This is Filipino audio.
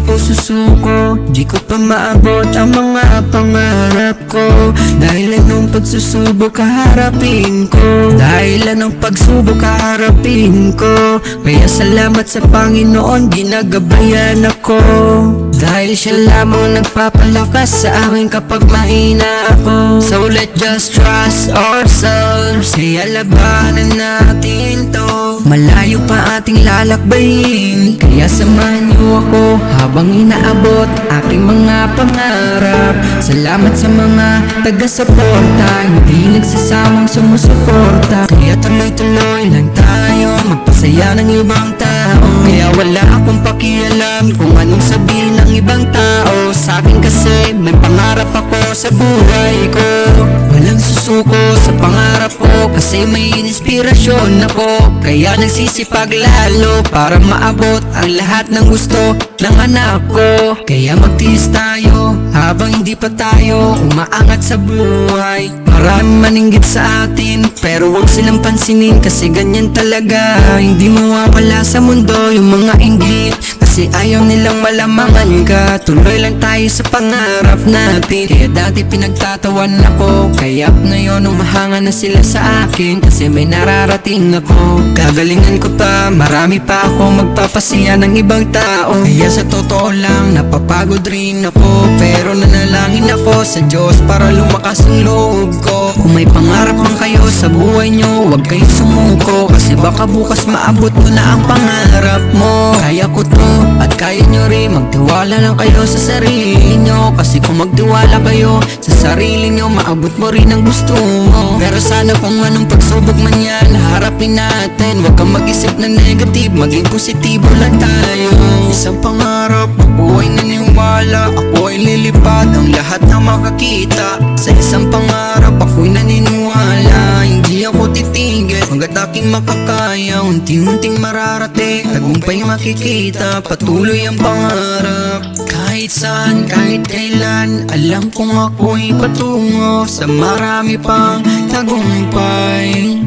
ako susuko, di ko pa maabot ang mga pangarap ko. Dahil anong pagsusubok kaharapin ko, dahil anong pagsubok kaharapin ko. Kaya salamat sa Panginoon, ginagabayan ako. Dahil siya lamang nagpapalakas sa akin kapag mahina ako. So let's just trust ourselves, kaya labanan natin to. Malayo pa ating lalakbayin, kaya samahan niyo ako habang inaabot aking mga pangarap. Salamat sa mga taga-suporta, hindi nagsasamang sumusuporta. Kaya tuloy-tuloy lang tayo, magpasaya ng ibang tao. Kaya wala akong pakialam kung anong sabihin ng ibang tao. Sa akin kasi may pangarap ako sa buhay ko. Walang susuko sa pangarap ko, kasi may inspirasyon ako. Kaya nagsisipag lalo para maabot ang lahat ng gusto ng anak ko. Kaya magtiis tayo habang hindi pa tayo umaangat sa buhay. Maraming maninggit sa atin, pero wag silang pansinin, kasi ganyan talaga. Hindi mawawala sa mundo yung mga inggit, kasi ayaw nilang malamangan ka. Tuloy lang tayo sa pangarap natin. Kaya dati pinagtatawan ako, kaya ngayon umahanga na sila sa akin, kasi may nararating ako. Gagalingan ko pa, marami pa ako magpapasaya ng ibang tao. Kaya sa totoo lang, napapagod rin ako, pero nanalangin ako sa Diyos para lumakas ang loob ko. Kung may pangarap man kayo sa buhay nyo, huwag kayong sumuko, kasi baka bukas maabot mo na ang pangarap mo. Kaya ko to at kaya nyo rin, magtiwala lang kayo sa sarili nyo, kasi kung magtiwala kayo sa sarili nyo, maabot mo rin ang gusto mo. Pero sana kung anong pagsubok man yan, harapin natin. Huwag kang mag-isip na negative, maging positibo lang tayo. Isang pangarap, mabuhay naniwala, ako ay lilipad ang lahat na makakita. Sa isang pangarap, ako'y naniniwala, hindi ako titigil hanggat aking makakaya. Unti-unting mararating, tagumpay makikita, patuloy ang pangarap. Kahit saan, kahit kailan, alam kong ako'y patungo sa marami pang tagumpay.